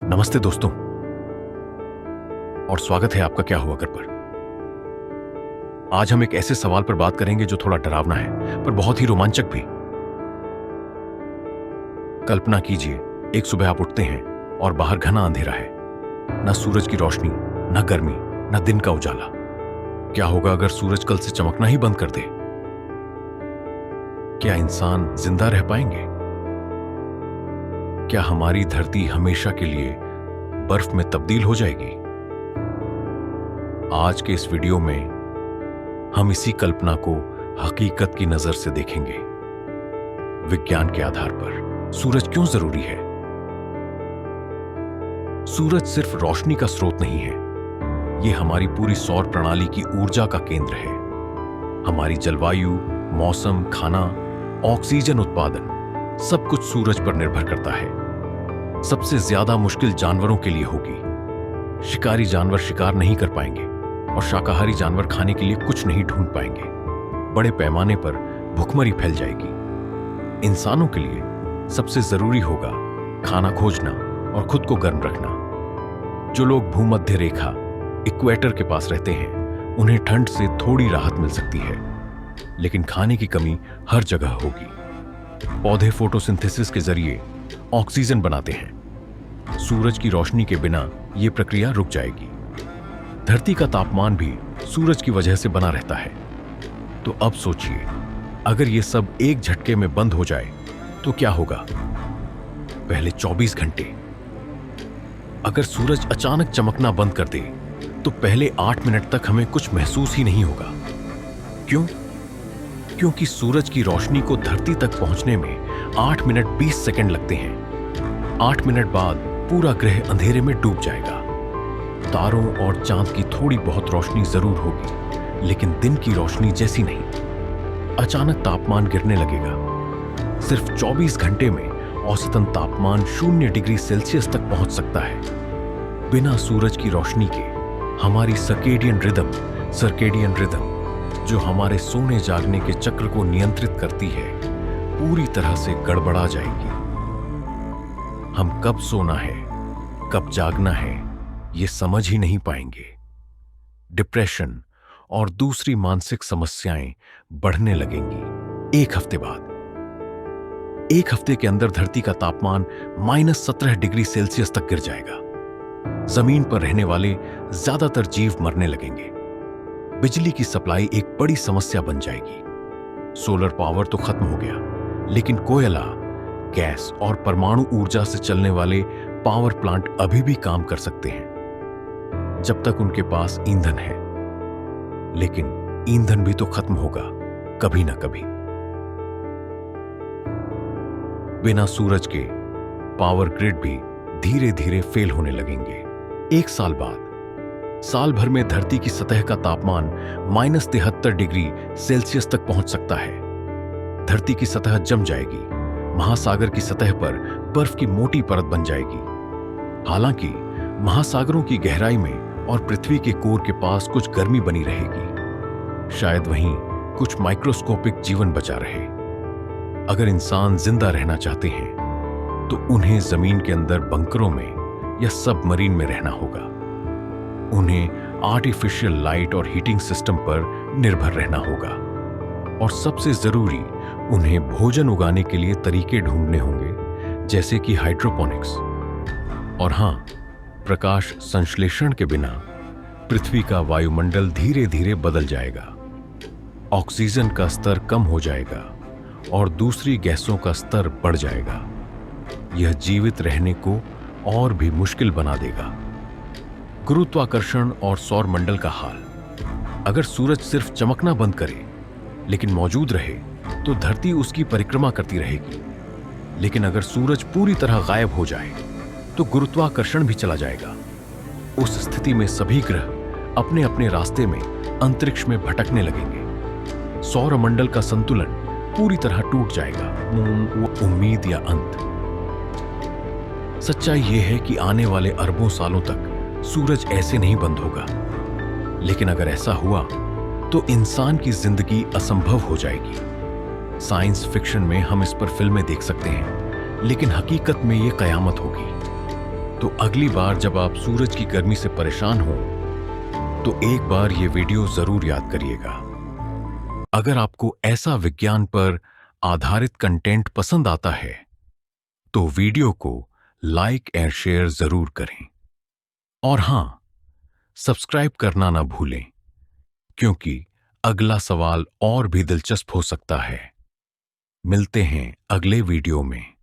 नमस्ते दोस्तों, और स्वागत है आपका क्या हुआ कर पर। आज हम एक ऐसे सवाल पर बात करेंगे जो थोड़ा डरावना है पर बहुत ही रोमांचक भी। कल्पना कीजिए, एक सुबह आप उठते हैं और बाहर घना अंधेरा है, ना सूरज की रोशनी, ना गर्मी, ना दिन का उजाला। क्या होगा अगर सूरज कल से चमकना ही बंद कर दे? क्या इंसान जिंदा रह पाएंगे? क्या हमारी धरती हमेशा के लिए बर्फ में तब्दील हो जाएगी? आज के इस वीडियो में हम इसी कल्पना को हकीकत की नजर से देखेंगे। विज्ञान के आधार पर सूरज क्यों जरूरी है? सूरज सिर्फ रोशनी का स्रोत नहीं है, यह हमारी पूरी सौर प्रणाली की ऊर्जा का केंद्र है। हमारी जलवायु, मौसम, खाना, ऑक्सीजन उत्पादन सब कुछ सूरज पर निर्भर करता है। सबसे ज्यादा मुश्किल जानवरों के लिए होगी। शिकारी जानवर शिकार नहीं कर पाएंगे और शाकाहारी जानवर खाने के लिए कुछ नहीं ढूंढ पाएंगे। बड़े पैमाने पर भुखमरी फैल जाएगी। इंसानों के लिए सबसे जरूरी होगा खाना खोजना और खुद को गर्म रखना। जो लोग भूमध्य रेखा, इक्वेटर के पास रहते हैं, उन्हें ठंड से थोड़ी राहत मिल सकती है, लेकिन खाने की कमी हर जगह होगी। पौधे फोटोसिंथेसिस के जरिए ऑक्सीजन बनाते हैं। सूरज की रोशनी के बिना यह प्रक्रिया रुक जाएगी। धरती का तापमान भी सूरज की वजह से बना रहता है। तो अब सोचिए, अगर यह सब एक झटके में बंद हो जाए तो क्या होगा? पहले 24 घंटे। अगर सूरज अचानक चमकना बंद कर दे तो पहले 8 मिनट तक हमें कुछ महसूस ही नहीं होगा। क्यों? क्योंकि सूरज की रोशनी को धरती तक पहुंचने में 8 मिनट 20 सेकंड लगते हैं। 8 मिनट बाद पूरा ग्रह अंधेरे में डूब जाएगा। तारों और चांद की थोड़ी बहुत रोशनी जरूर होगी, लेकिन दिन की रोशनी जैसी नहीं। अचानक तापमान गिरने लगेगा। सिर्फ 24 घंटे में औसतन तापमान 0 डिग्री सेल्सियस तक पहुंच सकता है। बिना सूरज की रोशनी के हमारी सर्केडियन रिदम जो हमारे सोने जागने के चक्र को नियंत्रित करती है, पूरी तरह से गड़बड़ा जाएगी। हम कब सोना है, कब जागना है, ये समझ ही नहीं पाएंगे। डिप्रेशन और दूसरी मानसिक समस्याएं बढ़ने लगेंगी। एक हफ्ते बाद, एक हफ्ते के अंदर धरती का तापमान -17 डिग्री सेल्सियस तक गिर जाएगा। जमीन पर रहने वाले ज्यादातर जीव मरने लगेंगे। बिजली की सप्लाई एक बड़ी समस्या बन जाएगी। सोलर पावर तो खत्म हो गया, लेकिन कोयला, गैस और परमाणु ऊर्जा से चलने वाले पावर प्लांट अभी भी काम कर सकते हैं, जब तक उनके पास ईंधन है। लेकिन ईंधन भी तो खत्म होगा कभी ना कभी। बिना सूरज के पावर ग्रिड भी धीरे धीरे फेल होने लगेंगे। 1 साल बाद साल भर में धरती की सतह का तापमान -73 डिग्री सेल्सियस तक पहुंच सकता है। धरती की सतह जम जाएगी। महासागर की सतह पर बर्फ की मोटी परत बन जाएगी। हालांकि महासागरों की गहराई में और पृथ्वी के कोर के पास कुछ गर्मी बनी रहेगी। शायद वहीं कुछ माइक्रोस्कोपिक जीवन बचा रहे। अगर इंसान जिंदा रहना चाहते हैं तो उन्हें जमीन के अंदर बंकरों में या सबमरीन में रहना होगा। उन्हें आर्टिफिशियल लाइट और हीटिंग सिस्टम पर निर्भर रहना होगा। और सबसे जरूरी, उन्हें भोजन उगाने के लिए तरीके ढूंढने होंगे, जैसे कि हाइड्रोपोनिक्स। और हां, प्रकाश संश्लेषण के बिना पृथ्वी का वायुमंडल धीरे धीरे बदल जाएगा। ऑक्सीजन का स्तर कम हो जाएगा और दूसरी गैसों का स्तर बढ़ जाएगा। यह जीवित रहने को और भी मुश्किल बना देगा। गुरुत्वाकर्षण और सौर मंडल का हाल। अगर सूरज सिर्फ चमकना बंद करे लेकिन मौजूद रहे तो धरती उसकी परिक्रमा करती रहेगी। लेकिन अगर सूरज पूरी तरह गायब हो जाए तो गुरुत्वाकर्षण भी चला जाएगा। उस स्थिति में सभी ग्रह अपने अपने रास्ते में अंतरिक्ष में भटकने लगेंगे। सौर मंडल का संतुलन पूरी तरह टूट जाएगा। उम्मीद या अंत। सच्चाई यह है कि आने वाले अरबों सालों तक सूरज ऐसे नहीं बंद होगा। लेकिन अगर ऐसा हुआ तो इंसान की जिंदगी असंभव हो जाएगी। साइंस फिक्शन में हम इस पर फिल्में देख सकते हैं, लेकिन हकीकत में यह कयामत होगी। तो अगली बार जब आप सूरज की गर्मी से परेशान हो तो एक बार ये वीडियो जरूर याद करिएगा। अगर आपको ऐसा विज्ञान पर आधारित कंटेंट पसंद आता है तो वीडियो को लाइक और शेयर जरूर करें। और हां, सब्सक्राइब करना ना भूलें, क्योंकि अगला सवाल और भी दिलचस्प हो सकता है। मिलते हैं अगले वीडियो में।